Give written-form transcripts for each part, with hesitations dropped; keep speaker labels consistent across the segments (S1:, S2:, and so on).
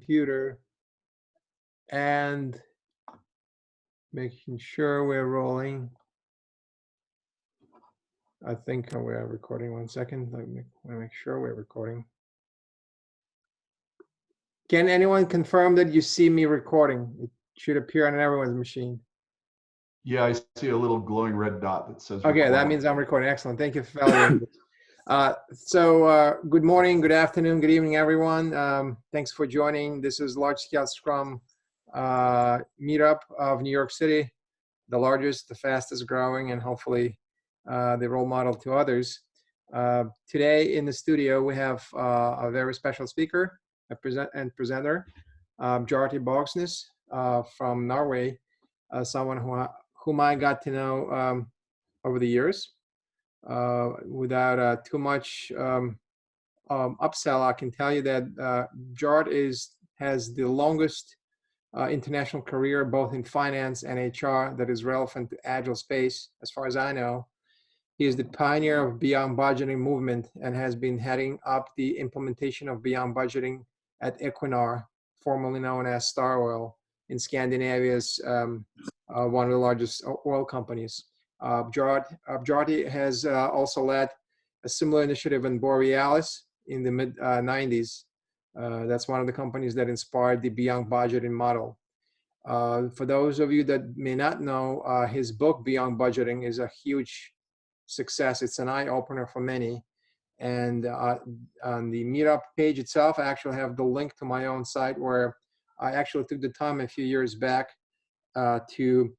S1: computer and making sure we're rolling. I think we're recording. 1 second. Let me make sure we're recording. Can anyone confirm that you see me recording? It should appear on everyone's machine.
S2: Yeah, I see a little glowing red dot that says
S1: okay,
S2: recording.
S1: that means I'm recording. Excellent. Thank you for validating. Good morning, good afternoon, good evening, everyone. Thanks for joining. This is Large Scale Scrum meetup of New York City, the largest, the fastest growing, and hopefully the role model to others. Today in the studio, we have a very special speaker presenter, Bjarte Bogsnes from Norway, someone whom I got to know over the years. Without too much upsell, I can tell you that Bjarte has the longest international career, both in finance and HR, that is relevant to Agile space, as far as I know. He is the pioneer of Beyond Budgeting movement and has been heading up the implementation of Beyond Budgeting at Equinor, formerly known as Statoil, in Scandinavia's one of the largest oil companies. Bjarte has also led a similar initiative in Borealis in the mid-90s. That's one of the companies that inspired the Beyond Budgeting model. For those of you that may not know, his book, Beyond Budgeting, is a huge success. It's an eye-opener for many. And on the meetup page itself, I actually have the link to my own site where I actually took the time a few years back to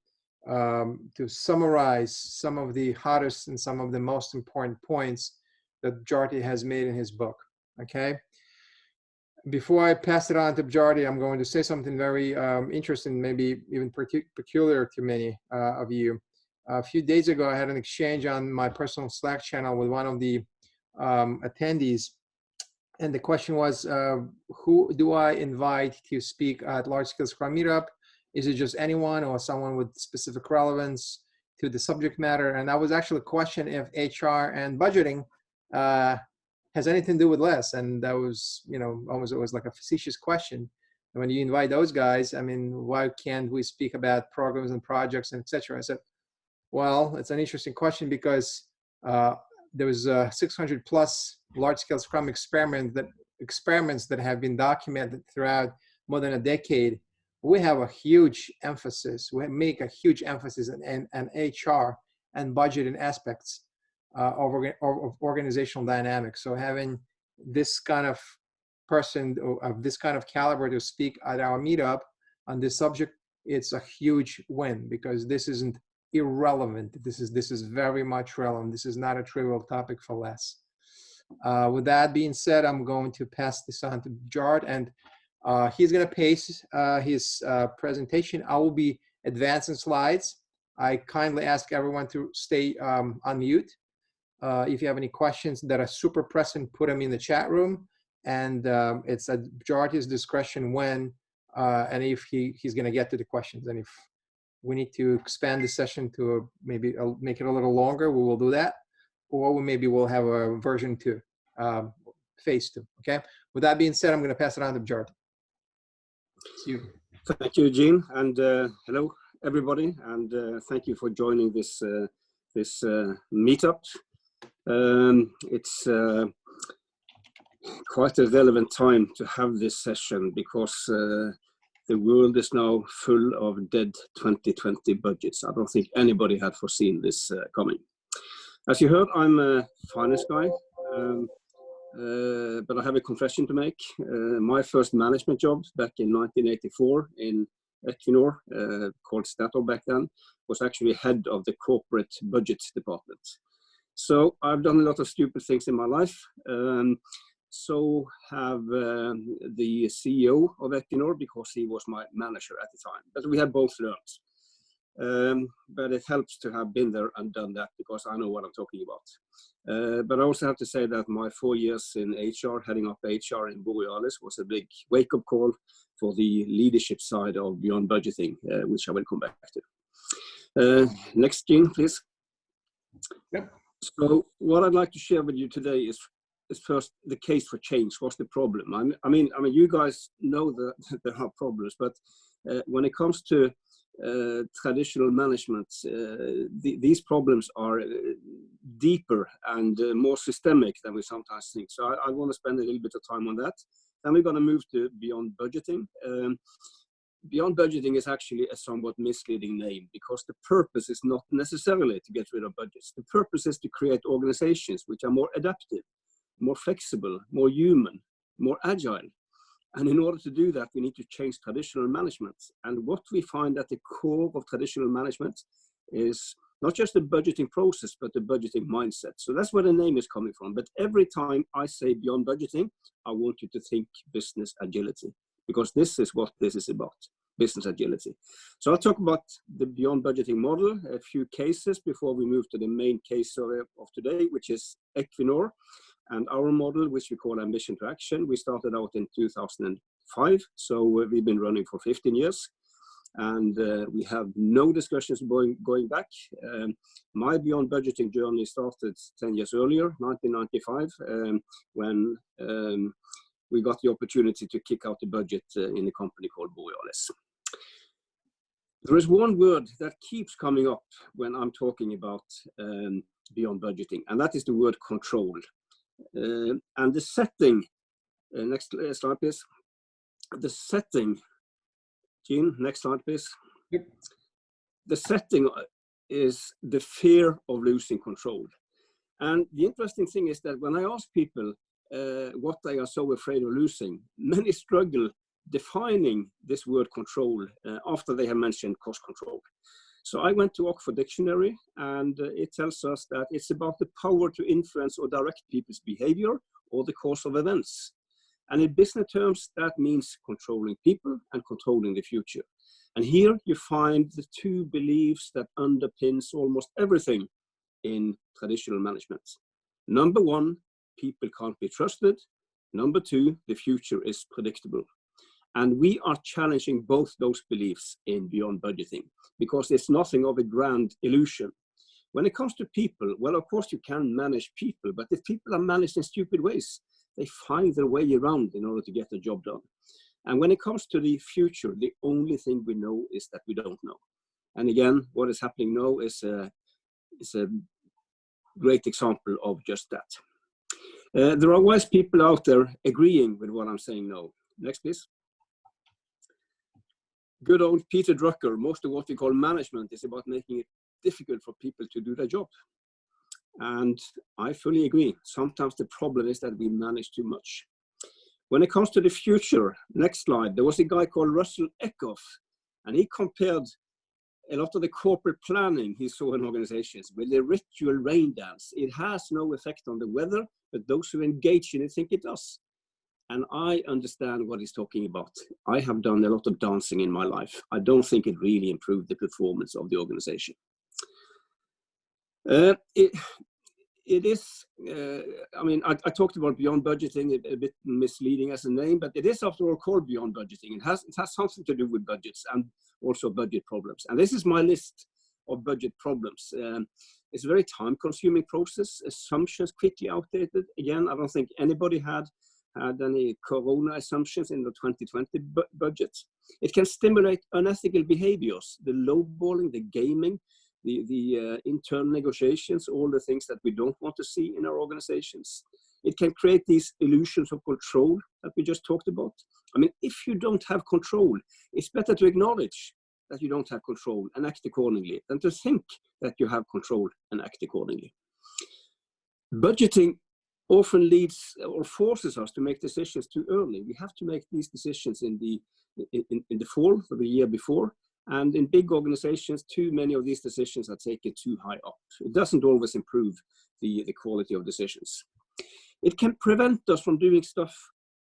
S1: summarize some of the hottest and some of the most important points that Bjarte has made in his book. Okay. Before I pass it on to Bjarte, I'm going to say something very interesting, maybe even peculiar to many of you. A few days ago, I had an exchange on my personal Slack channel with one of the attendees. And the question was, who do I invite to speak at Large Scale Scrum Meetup? Is it just anyone or someone with specific relevance to the subject matter? And that was actually a question if HR and budgeting has anything to do with less. And that was, almost it was like a facetious question. And when you invite those guys, I mean, why can't we speak about programs and projects and et cetera? I said, well, it's an interesting question because there was 600 plus large-scale Scrum experiments that have been documented throughout more than a decade. We have a huge emphasis. We make a huge emphasis on HR and budgeting aspects of organizational dynamics. So having this kind of person of this kind of caliber to speak at our meetup on this subject, it's a huge win because this isn't irrelevant. This is very much relevant. This is not a trivial topic for less. With that being said, I'm going to pass this on to Bjarte, and he's going to pace his presentation. I will be advancing slides. I kindly ask everyone to stay on mute. If you have any questions that are super pressing, put them in the chat room, and it's at Bjarte's discretion when and if he's going to get to the questions. And if we need to expand the session to maybe make it a little longer, we will do that. Or maybe we'll have a version 2, phase 2, okay? With that being said, I'm gonna pass it on to Bjarte. It's you.
S3: Thank you, Gene, and hello, everybody, and thank you for joining this meetup. It's quite a relevant time to have this session because the world is now full of dead 2020 budgets. I don't think anybody had foreseen this coming. As you heard, I'm a finance guy, but I have a confession to make. My first management job back in 1984 in Equinor, called Statoil back then, was actually head of the corporate budget department. So I've done a lot of stupid things in my life. So have the CEO of Equinor, because he was my manager at the time. But we have both learned. But it helps to have been there and done that because I know what I'm talking about. But I also have to say that my 4 years in HR, heading up HR in Borealis, was a big wake-up call for the leadership side of Beyond Budgeting, which I will come back to. Next, Gene, please.
S1: Yep.
S3: So what I'd like to share with you today is is first the case for change. What's the problem? I mean, you guys know that there are problems, but when it comes to traditional management, these problems are deeper and more systemic than we sometimes think. So I want to spend a little bit of time on that. Then we're going to move to beyond budgeting. Beyond budgeting is actually a somewhat misleading name, because the purpose is not necessarily to get rid of budgets. The purpose is to create organizations which are more adaptive, more flexible, more human, more agile. And in order to do that, we need to change traditional management. And what we find at the core of traditional management is not just the budgeting process, but the budgeting mindset. So that's where the name is coming from. But every time I say beyond budgeting, I want you to think business agility, because this is what this is about, business agility. So I'll talk about the beyond budgeting model, a few cases before we move to the main case of today, which is Equinor. And our model, which we call ambition to action, we started out in 2005. So we've been running for 15 years. And we have no discussions going back. My beyond budgeting journey started 10 years earlier, 1995, when we got the opportunity to kick out the budget in a company called Borealis. There is one word that keeps coming up when I'm talking about beyond budgeting, and that is the word control. And the setting, next slide please. The setting, Gene, next slide please.
S1: Yep.
S3: The setting is the fear of losing control. And the interesting thing is that when I ask people what they are so afraid of losing, many struggle defining this word control after they have mentioned cost control. So I went to Oxford Dictionary, and it tells us that it's about the power to influence or direct people's behavior or the course of events. And in business terms, that means controlling people and controlling the future. And here you find the two beliefs that underpins almost everything in traditional management. Number one, people can't be trusted. Number two, the future is predictable. And we are challenging both those beliefs in beyond budgeting, because it's nothing of a grand illusion. When it comes to people, well, of course you can manage people, but if people are managed in stupid ways, they find their way around in order to get the job done. And when it comes to the future, the only thing we know is that we don't know. And again, what is happening now is a great example of just that. There are wise people out there agreeing with what I'm saying now. Next, please. Good old Peter Drucker, most of what we call management is about making it difficult for people to do their job. And I fully agree. Sometimes the problem is that we manage too much. When it comes to the future, next slide, there was a guy called Russell Eckhoff, and he compared a lot of the corporate planning he saw in organizations with the ritual rain dance. It has no effect on the weather, but those who engage in it think it does. And I understand what he's talking about. I have done a lot of dancing in my life. I don't think it really improved the performance of the organization. It is, I mean, I talked about beyond budgeting, a bit misleading as a name, but it is after all called beyond budgeting. It has something to do with budgets and also budget problems. And this is my list of budget problems. It's a very time-consuming process. Assumptions quickly outdated. Again, I don't think anybody had any corona assumptions in the 2020 budget. It can stimulate unethical behaviors, the lowballing, the gaming, the internal negotiations, all the things that we don't want to see in our organizations. It can create these illusions of control that we just talked about. I mean, if you don't have control, it's better to acknowledge that you don't have control and act accordingly than to think that you have control and act accordingly. Budgeting often leads or forces us to make decisions too early. We have to make these decisions in the fall of the year before. And in big organizations, too many of these decisions are taken too high up. It doesn't always improve the quality of decisions. It can prevent us from doing stuff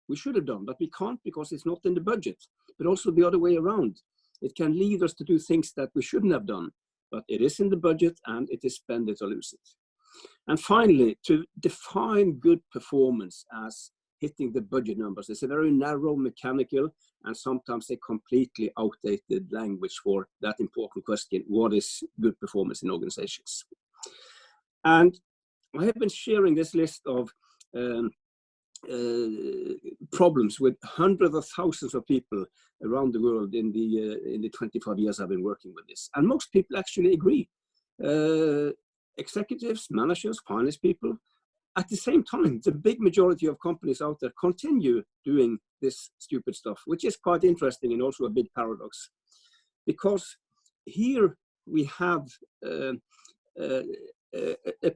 S3: we should have done, but we can't because it's not in the budget, but also the other way around. It can lead us to do things that we shouldn't have done, but it is in the budget and it is spend it or lose it. And finally, to define good performance as hitting the budget numbers is a very narrow, mechanical, and sometimes a completely outdated language for that important question: what is good performance in organizations? And I have been sharing this list of problems with hundreds of thousands of people around the world in the 25 years I've been working with this. And most people actually agree. Executives, managers, finance people. At the same time, the big majority of companies out there continue doing this stupid stuff, which is quite interesting and also a big paradox. Because here we have a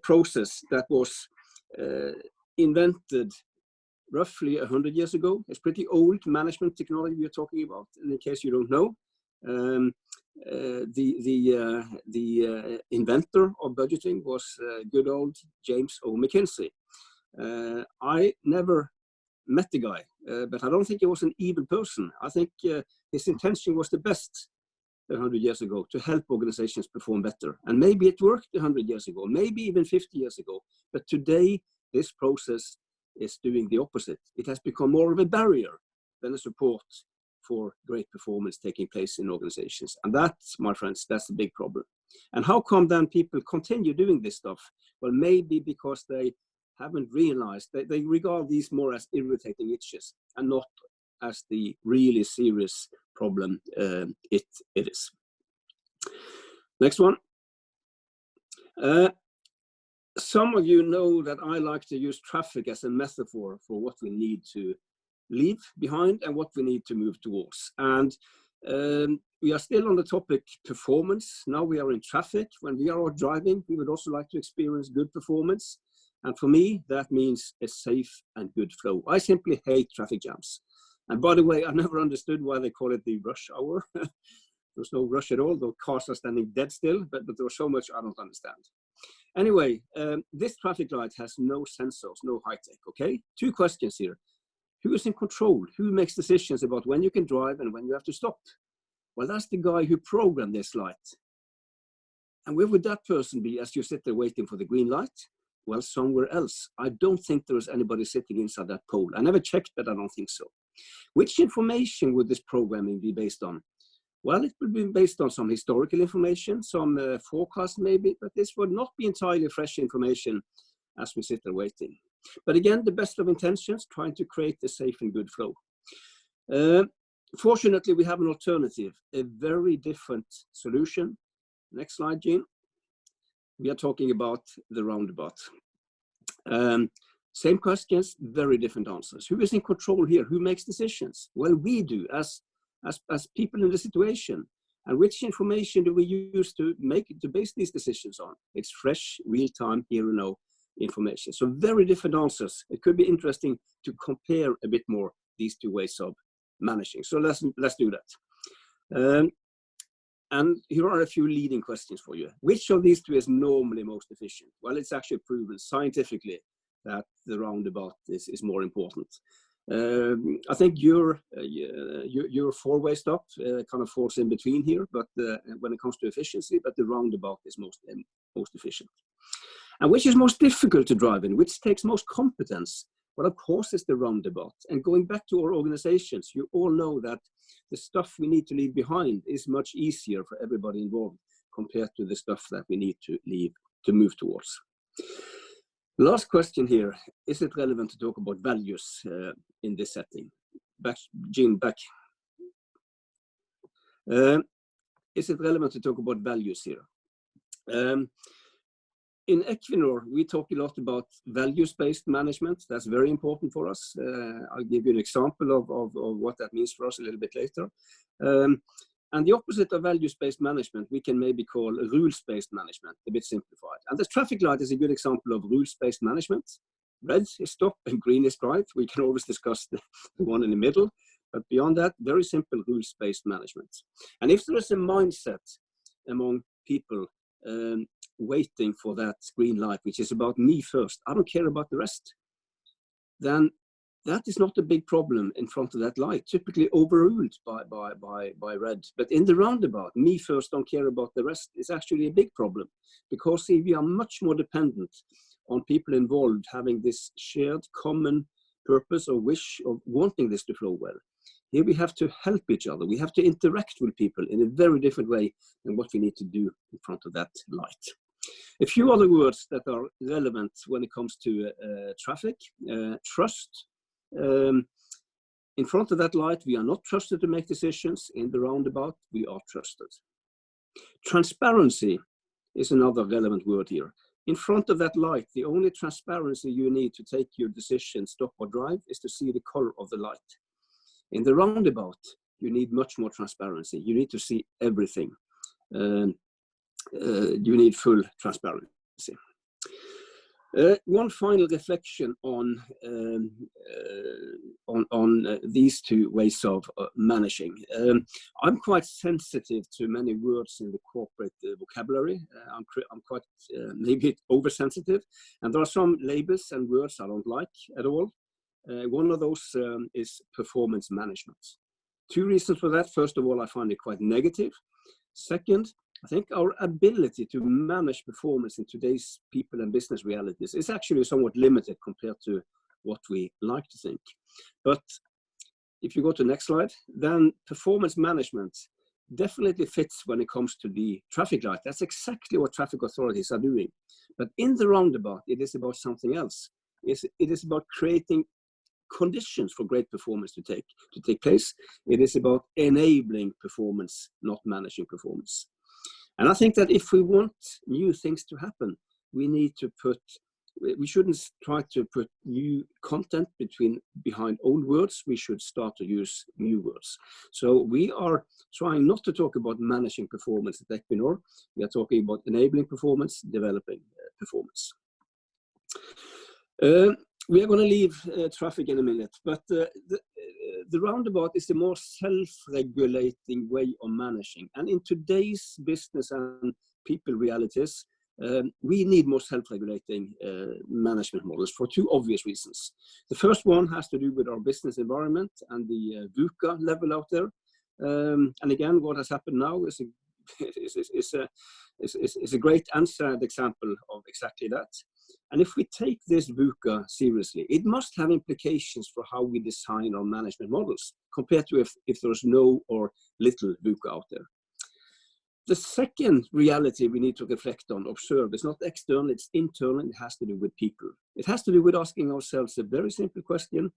S3: process that was invented roughly 100 years ago. It's pretty old management technology we're talking about, in case you don't know. The inventor of budgeting was good old James O. McKinsey. I never met the guy, but I don't think he was an evil person. I think his intention was the best 100 years ago, to help organizations perform better. And maybe it worked 100 years ago, maybe even 50 years ago. But today, this process is doing the opposite. It has become more of a barrier than a support for great performance taking place in organizations. And that's, my friends, that's the big problem. And how come then people continue doing this stuff? Well, maybe because they haven't realized that they regard these more as irritating itches and not as the really serious problem it is. Next one. Some of you know that I like to use traffic as a metaphor for what we need to leave behind and what we need to move towards. And we are still on the topic performance. Now we are in traffic. When we are out driving, we would also like to experience good performance. And for me, that means a safe and good flow. I simply hate traffic jams. And by the way, I never understood why they call it the rush hour. There's no rush at all. The cars are standing dead still, but there's so much I don't understand. Anyway, this traffic light has no sensors, no high tech, okay? 2 questions here. Who is in control? Who makes decisions about when you can drive and when you have to stop? Well, that's the guy who programmed this light. And where would that person be as you sit there waiting for the green light? Well, somewhere else. I don't think there is anybody sitting inside that pole. I never checked, but I don't think so. Which information would this programming be based on? Well, it would be based on some historical information, some forecast maybe, but this would not be entirely fresh information as we sit there waiting. But again, the best of intentions, trying to create a safe and good flow. Fortunately, we have an alternative, a very different solution. Next slide, Jean. We are talking about the roundabout. Same questions, very different answers. Who is in control here? Who makes decisions? Well, we do as people in the situation. And which information do we use to base these decisions on? It's fresh, real-time, here and now information. So very different answers. It could be interesting to compare a bit more these 2 ways of managing. So let's do that. And here are a few leading questions for you. Which of these 2 is normally most efficient? Well, it's actually proven scientifically that the roundabout is more important. I think your 4-way stop kind of falls in between here, but when it comes to efficiency, but the roundabout is most efficient. And which is most difficult to drive in? Which takes most competence? Well, of course, it's the roundabout. And going back to our organizations, you all know that the stuff we need to leave behind is much easier for everybody involved compared to the stuff that we need to leave to move towards. Last question here. Is it relevant to talk about values in this setting? Jean, back. Is it relevant to talk about values here? In Equinor, we talk a lot about values-based management. That's very important for us. I'll give you an example of what that means for us a little bit later. And the opposite of values-based management, we can maybe call rules-based management, a bit simplified. And the traffic light is a good example of rules-based management. Red is stop and green is drive. We can always discuss the one in the middle. But beyond that, very simple rules-based management. And if there is a mindset among people waiting for that green light, which is about me first, I don't care about the rest, then that is not a big problem in front of that light, typically overruled by red. But in the roundabout, me first, don't care about the rest is actually a big problem, because see, we are much more dependent on people involved having this shared common purpose or wish of wanting this to flow well. Here we have to help each other. We have to interact with people in a very different way than what we need to do in front of that light. A few other words that are relevant when it comes to traffic. Trust. In front of that light, we are not trusted to make decisions. In the roundabout, we are trusted. Transparency is another relevant word here. In front of that light, the only transparency you need to take your decision, stop or drive, is to see the color of the light. In the roundabout, you need much more transparency. You need to see everything. You need full transparency. One final reflection on these two ways of managing. I'm quite sensitive to many words in the corporate vocabulary. I'm quite maybe oversensitive, and there are some labels and words I don't like at all. One of those is performance management. Two reasons for that. First of all, I find it quite negative. Second, I think our ability to manage performance in today's people and business realities is actually somewhat limited compared to what we like to think. But if you go to the next slide, then performance management definitely fits when it comes to the traffic light. That's exactly what traffic authorities are doing. But in the roundabout, it is about something else. It is about creating conditions for great performance to take place. It is about enabling performance, not managing performance. And I think that if we want new things to happen, we shouldn't try to put new content behind old words. We should start to use new words. So we are trying not to talk about managing performance at Equinor. We are talking about enabling performance, developing performance. We are going to leave traffic in a minute, but the roundabout is the more self-regulating way of managing. And in today's business and people realities, we need more self-regulating management models for two obvious reasons. The first one has to do with our business environment and the VUCA level out there. And again, what has happened now is a great answered example of exactly that. And if we take this VUCA seriously, it must have implications for how we design our management models compared to if there's no or little VUCA out there. The second reality we need to reflect on, observe, is not external, it's internal. It has to do with people. It has to do with asking ourselves a very simple question.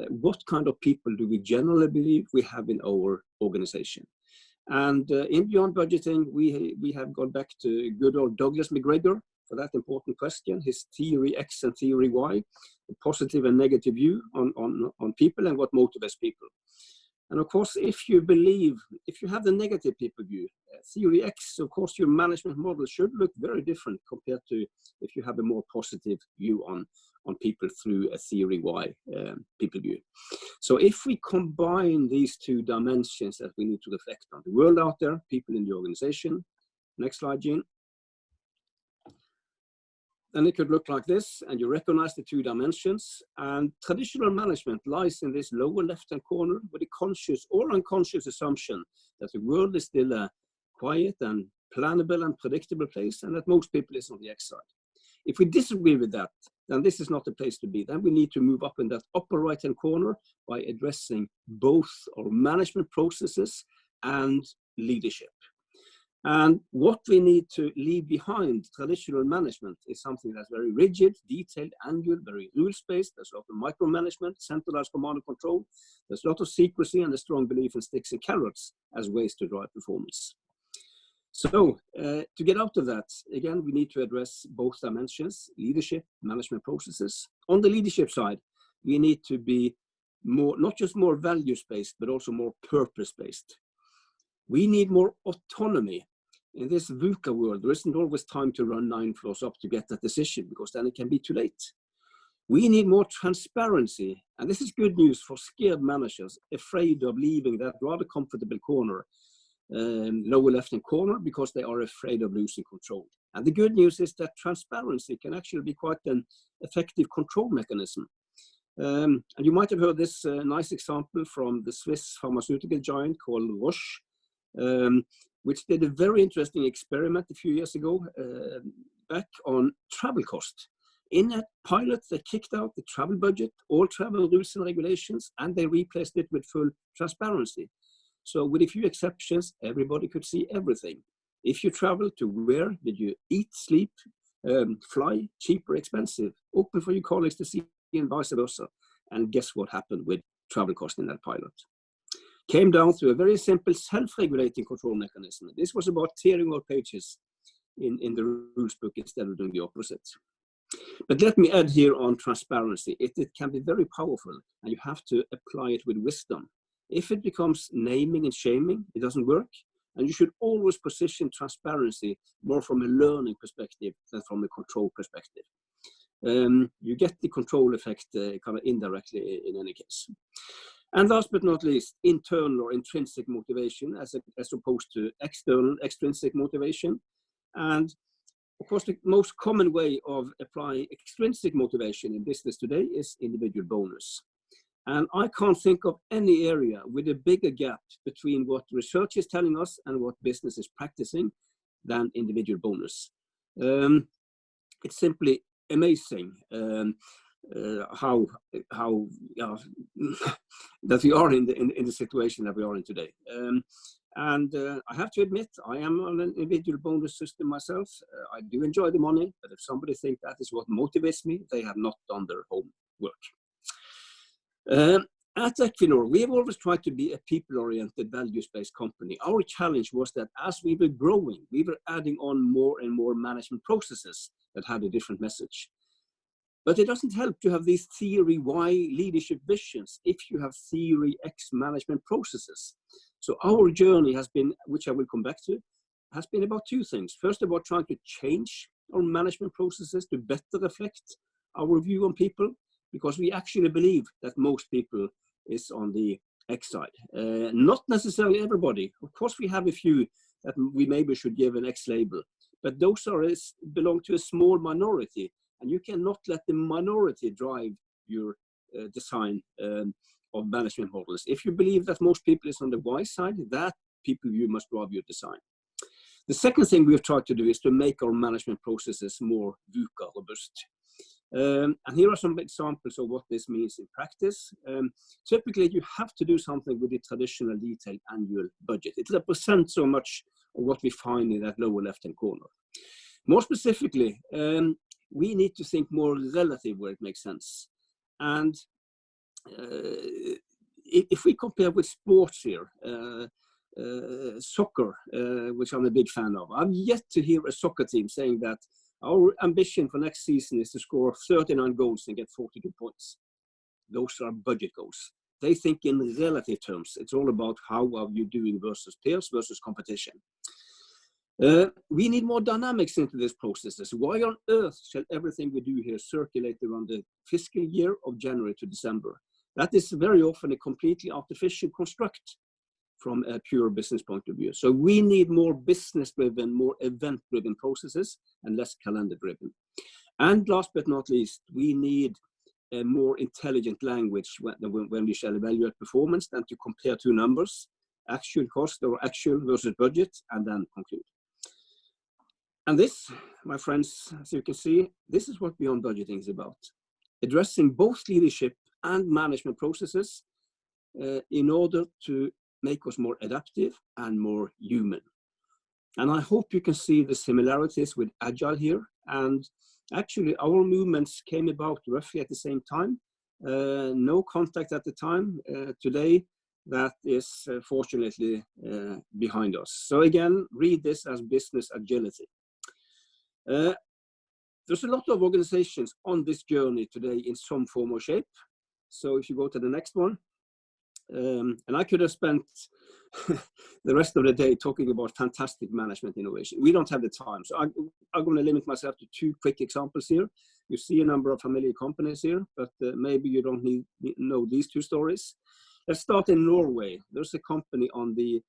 S3: What kind of people do we generally believe we have in our organization? And in Beyond Budgeting, we have gone back to good old Douglas McGregor for that important question, his theory X and theory Y, the positive and negative view on people and what motivates people. And of course, if you have the negative people view, theory X, of course, your management model should look very different compared to if you have a more positive view on people through a theory Y people view. So if we combine these two dimensions that we need to reflect on, the world out there, people in the organization. Next slide, Jean. Then it could look like this, and you recognize the two dimensions. And traditional management lies in this lower left-hand corner with a conscious or unconscious assumption that the world is still a quiet and plannable and predictable place, and that most people is on the X side. If we disagree with that, then this is not the place to be. Then we need to move up in that upper right-hand corner by addressing both our management processes and leadership. And what we need to leave behind traditional management is something that's very rigid, detailed, annual, very rules-based. There's a lot of micromanagement, centralized command and control. There's a lot of secrecy and a strong belief in sticks and carrots as ways to drive performance. So to get out of that, again, we need to address both dimensions, leadership, management processes. On the leadership side, we need to be more, not just more values-based, but also more purpose-based. We need more autonomy. In this VUCA world, there isn't always time to run 9 floors up to get that decision, because then it can be too late. We need more transparency, and this is good news for scared managers afraid of leaving that rather comfortable corner, lower left-hand corner, because they are afraid of losing control. And the good news is that transparency can actually be quite an effective control mechanism. And you might have heard this nice example from the Swiss pharmaceutical giant called Roche, which did a very interesting experiment a few years ago back on travel cost. In a pilot, they kicked out the travel budget, all travel rules and regulations, and they replaced it with full transparency. So with a few exceptions, everybody could see everything. If you travel, to where did you eat, sleep, fly, cheap or expensive? Open for your colleagues to see and vice versa. And guess what happened with travel cost in that pilot? Came down to a very simple self-regulating control mechanism. This was about tearing out pages in the rules book instead of doing the opposite. But let me add here on transparency. It can be very powerful, and you have to apply it with wisdom. If it becomes naming and shaming, it doesn't work. And you should always position transparency more from a learning perspective than from a control perspective. You get the control effect kind of indirectly in any case. And last but not least, internal or intrinsic motivation as opposed to external extrinsic motivation. And of course, the most common way of applying extrinsic motivation in business today is individual bonus. And I can't think of any area with a bigger gap between what research is telling us and what business is practicing than individual bonus. It's simply amazing how that we are in the situation that we are in today. I have to admit, I am on an individual bonus system myself. I do enjoy the money, but if somebody thinks that is what motivates me, they have not done their homework. At Equinor, we have always tried to be a people-oriented, values-based company. Our challenge was that as we were growing, we were adding on more and more management processes that had a different message. But it doesn't help to have these theory Y leadership visions if you have theory X management processes. So our journey has been, which I will come back to, has been about two things. First, about trying to change our management processes to better reflect our view on people, because we actually believe that most people is on the X side. Not necessarily everybody. Of course, we have a few that we maybe should give an X label, but those belong to a small minority, and you cannot let the minority drive your design of management models. If you believe that most people is on the Y side, that people you must drive your design. The second thing we've tried to do is to make our management processes more VUCA-robust. And here are some examples of what this means in practice. Typically, you have to do something with the traditional detailed annual budget. It represents so much of what we find in that lower left-hand corner. More specifically, we need to think more relative where it makes sense. And if we compare with sports here, soccer, which I'm a big fan of, I've yet to hear a soccer team saying that our ambition for next season is to score 39 goals and get 42 points. Those are budget goals. They think in relative terms. It's all about how are you doing versus peers versus competition. We need more dynamics into these processes. Why on earth shall everything we do here circulate around the fiscal year of January to December? That is very often a completely artificial construct from a pure business point of view. So we need more business-driven, more event-driven processes and less calendar-driven. And last but not least, we need a more intelligent language when we shall evaluate performance than to compare two numbers, actual cost or actual versus budget, and then conclude. And this, my friends, as you can see, this is what Beyond Budgeting is about. Addressing both leadership and management processes in order to make us more adaptive and more human. And I hope you can see the similarities with Agile here. And actually, our movements came about roughly at the same time. No contact at the time. Today, that is fortunately behind us. So again, read this as business agility. There's a lot of organizations on this journey today in some form or shape. So if you go to the next one, and I could have spent the rest of the day talking about fantastic management innovation. We don't have the time, so I'm going to limit myself to two quick examples here. You see a number of familiar companies here, but maybe you don't know these two stories. Let's start in Norway. There's a company on the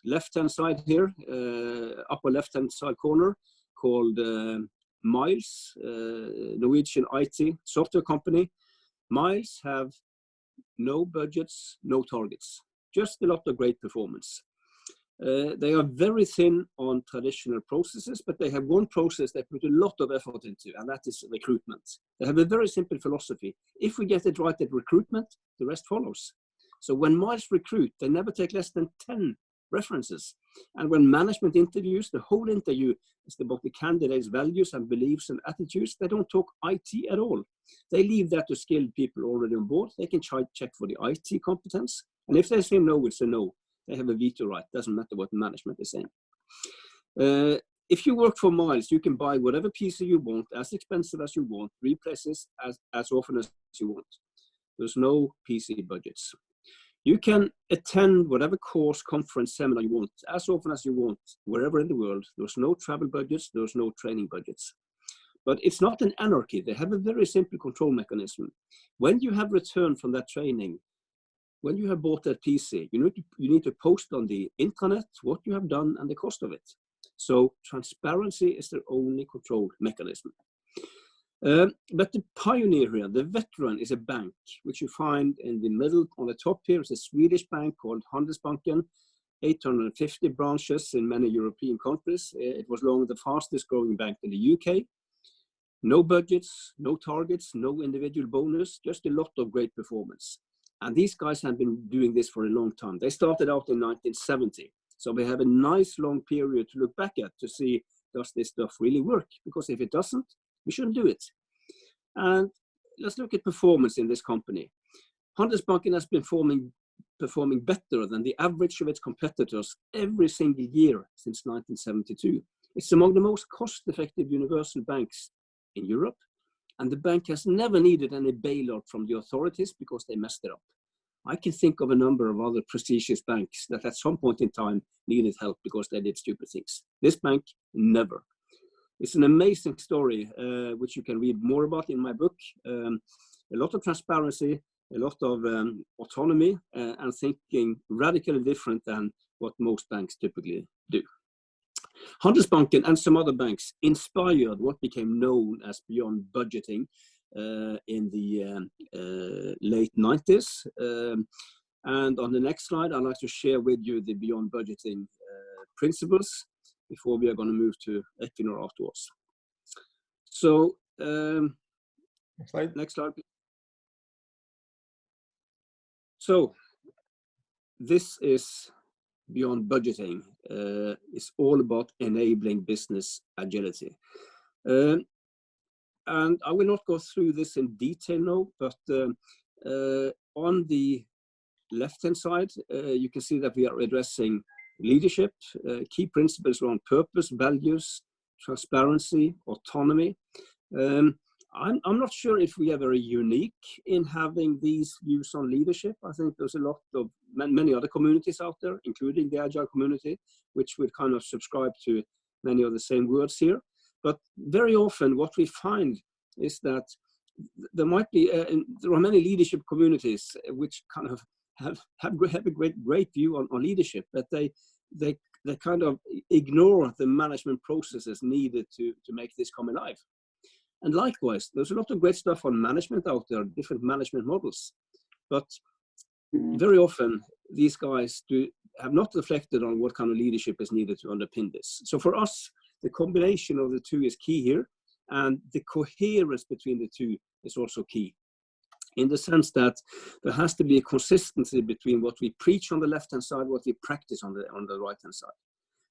S3: left-hand side here, upper left-hand side corner, called Myles, Norwegian IT software company. Myles have no budgets, no targets, just a lot of great performance. They are very thin on traditional processes, but they have one process they put a lot of effort into, and that is recruitment. They have a very simple philosophy. If we get it right at recruitment, the rest follows. So when Myles recruit, they never take less than 10 references. And when management interviews, the whole interview is about the candidate's values and beliefs and attitudes. They don't talk IT at all. They leave that to skilled people already on board. They can check for the IT competence. And if they say no, it's a no. They have a veto right. Doesn't matter what management is saying. If you work for Myles, you can buy whatever PC you want, as expensive as you want, replace it as often as you want. There's no PC budgets. You can attend whatever course, conference, seminar you want, as often as you want, wherever in the world. There's no travel budgets, there's no training budgets. But it's not an anarchy. They have a very simple control mechanism. When you have returned from that training, when you have bought that PC, you need to post on the intranet what you have done and the cost of it. So transparency is their only control mechanism. But the pioneer here, the veteran, is a bank, which you find in the middle. On the top here is a Swedish bank called Handelsbanken, 850 branches in many European countries. It was long the fastest growing bank in the UK. No budgets, no targets, no individual bonus, just a lot of great performance. And these guys have been doing this for a long time. They started out in 1970. So we have a nice long period to look back at to see, does this stuff really work? Because if it doesn't, we shouldn't do it. And let's look at performance in this company. Handelsbanken has been performing better than the average of its competitors every single year since 1972. It's among the most cost-effective universal banks in Europe. And the bank has never needed any bailout from the authorities because they messed it up. I can think of a number of other prestigious banks that at some point in time needed help because they did stupid things. This bank, never. It's an amazing story, which you can read more about in my book. A lot of transparency, a lot of autonomy, and thinking radically different than what most banks typically do. Handelsbanken and some other banks inspired what became known as beyond budgeting in the late 90s. And on the next slide, I'd like to share with you the beyond budgeting principles before we are going to move to Equinor afterwards. So, next slide. So, this is beyond budgeting. It's all about enabling business agility. And I will not go through this in detail now, but on the left-hand side, you can see that we are addressing leadership, key principles around purpose, values, transparency, autonomy. I'm not sure if we are very unique in having these views on leadership. I think there's a lot of many other communities out there, including the Agile community, which would kind of subscribe to many of the same words here. But very often what we find is that there might be, there are many leadership communities which kind of have a great view on leadership, but they kind of ignore the management processes needed to make this come alive. And likewise, there's a lot of great stuff on management out there, different management models. But very often, these guys have not reflected on what kind of leadership is needed to underpin this. So for us, the combination of the two is key here. And the coherence between the two is also key, in the sense that there has to be a consistency between what we preach on the left-hand side, what we practice on the right-hand side.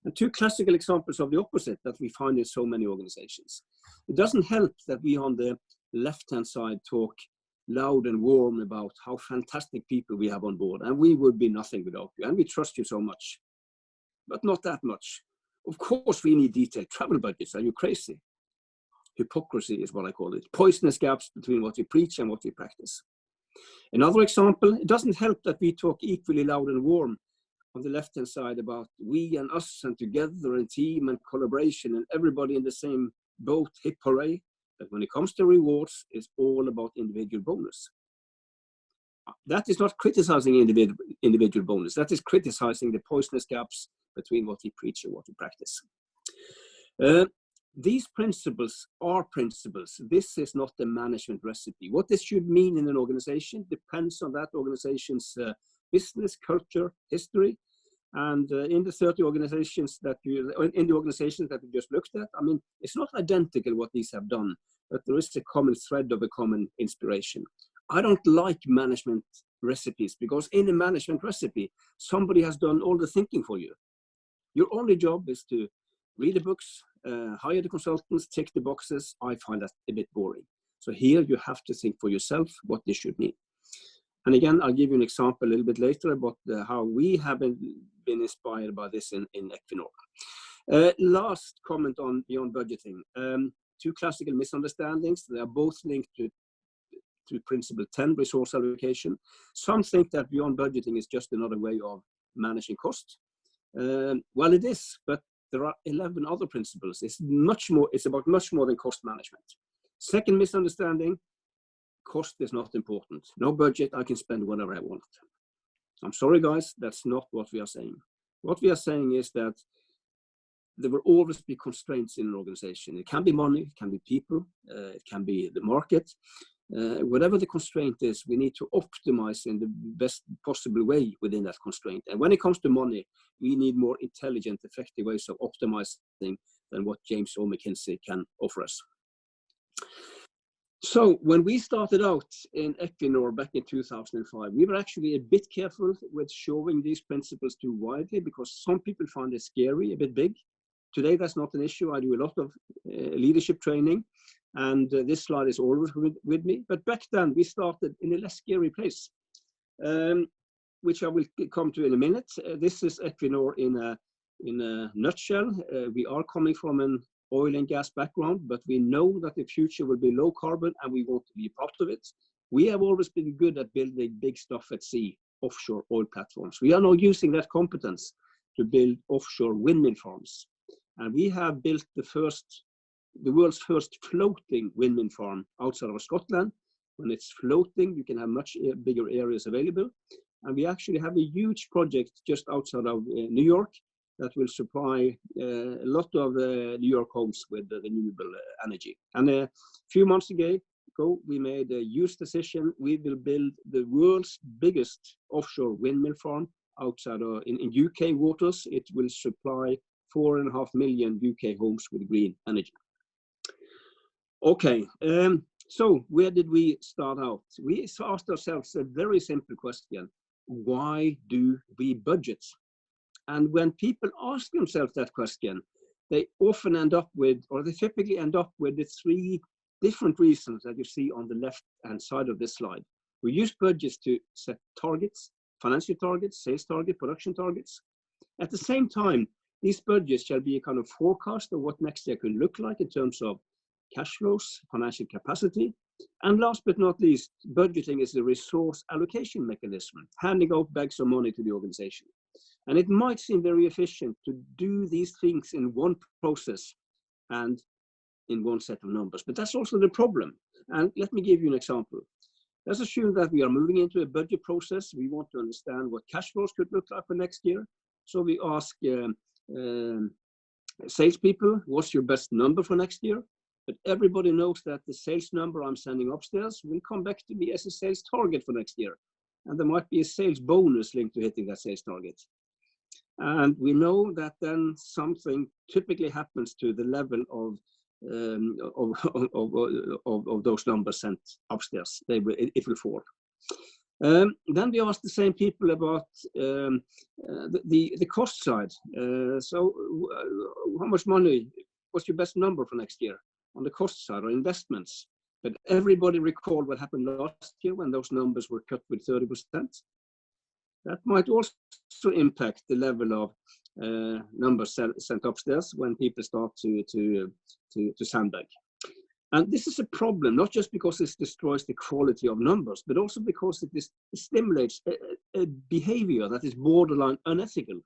S3: And two classical examples of the opposite that we find in so many organizations. It doesn't help that we on the left-hand side talk loud and warm about how fantastic people we have on board, and we would be nothing without you, and we trust you so much, but not that much. Of course, we need detailed travel budgets. Are you crazy? Hypocrisy is what I call it. Poisonous gaps between what we preach and what we practice. Another example, it doesn't help that we talk equally loud and warm on the left-hand side about we and us and together and team and collaboration and everybody in the same boat, hip hooray. But when it comes to rewards, it's all about individual bonus. That is not criticizing individual bonus. That is criticizing the poisonous gaps between what we preach and what we practice. These principles are principles. This is not the management recipe. What this should mean in an organization depends on that organization's business, culture, history, and in the 30 organizations that we just looked at, I mean, it's not identical what these have done, but there is a common thread of a common inspiration. I don't like management recipes, because in a management recipe, somebody has done all the thinking for you. Your only job is to read the books, hire the consultants, tick the boxes. I find that a bit boring. So here you have to think for yourself what this should mean. And again, I'll give you an example a little bit later about how we have been inspired by this in Equinor. Last comment on beyond budgeting. Two classical misunderstandings. They are both linked to principle 10, resource allocation. Some think that beyond budgeting is just another way of managing cost. Well, it is, but there are 11 other principles. It's about much more than cost management. Second misunderstanding, cost is not important. No budget, I can spend whatever I want. I'm sorry, guys, that's not what we are saying. What we are saying is that there will always be constraints in an organization. It can be money, it can be people, it can be the market. Whatever the constraint is, we need to optimize in the best possible way within that constraint. And when it comes to money, we need more intelligent, effective ways of optimizing than what James or McKinsey can offer us. So when we started out in Equinor back in 2005, we were actually a bit careful with showing these principles too widely because some people find it scary, a bit big. Today, that's not an issue. I do a lot of leadership training, and this slide is always with me. But back then, we started in a less scary place, which I will come to in a minute. This is Equinor in a nutshell. We are coming from an oil and gas background, but we know that the future will be low carbon, and we want to be part of it. We have always been good at building big stuff at sea, offshore oil platforms. We are now using that competence to build offshore windmill farms. And we have built the world's first floating windmill farm outside of Scotland. When it's floating, you can have much bigger areas available. And we actually have a huge project just outside of New York that will supply a lot of New York homes with renewable energy. And a few months ago, we made a huge decision. We will build the world's biggest offshore windmill farm outside in UK waters. It will supply 4.5 million UK homes with green energy. Okay, so where did we start out? We asked ourselves a very simple question. Why do we budget? And when people ask themselves that question, they often end up with, or they typically end up with the three different reasons that you see on the left-hand side of this slide. We use budgets to set targets, financial targets, sales targets, production targets. At the same time, these budgets shall be a kind of forecast of what next year could look like in terms of cash flows, financial capacity. And last but not least, budgeting is a resource allocation mechanism, handing out bags of money to the organization. And it might seem very efficient to do these things in one process and in one set of numbers, but that's also the problem. And let me give you an example. Let's assume that we are moving into a budget process. We want to understand what cash flows could look like for next year. So we ask salespeople, what's your best number for next year? But everybody knows that the sales number I'm sending upstairs will come back to me as a sales target for next year. And there might be a sales bonus linked to hitting that sales target. And we know that then something typically happens to the level of those numbers sent upstairs. It will fall. Then we ask the same people about the cost side. So how much money, what's your best number for next year on the cost side or investments? But everybody recall what happened last year when those numbers were cut with 30%. That might also impact the level of numbers sent upstairs when people start to sandbag. And this is a problem, not just because this destroys the quality of numbers, but also because it stimulates a behavior that is borderline unethical.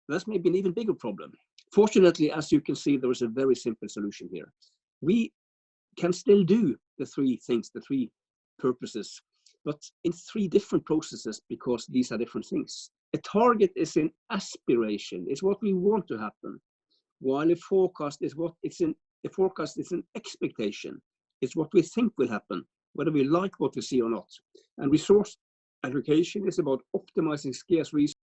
S3: That's maybe an even bigger problem. Fortunately, as you can see, there is a very simple solution here. We can still do the three things, the three purposes, but in three different processes because these are different things. A target is an aspiration, it's what we want to happen, while a forecast is an expectation. It's what we think will happen, whether we like what we see or not. And resource allocation is about optimizing scarce resources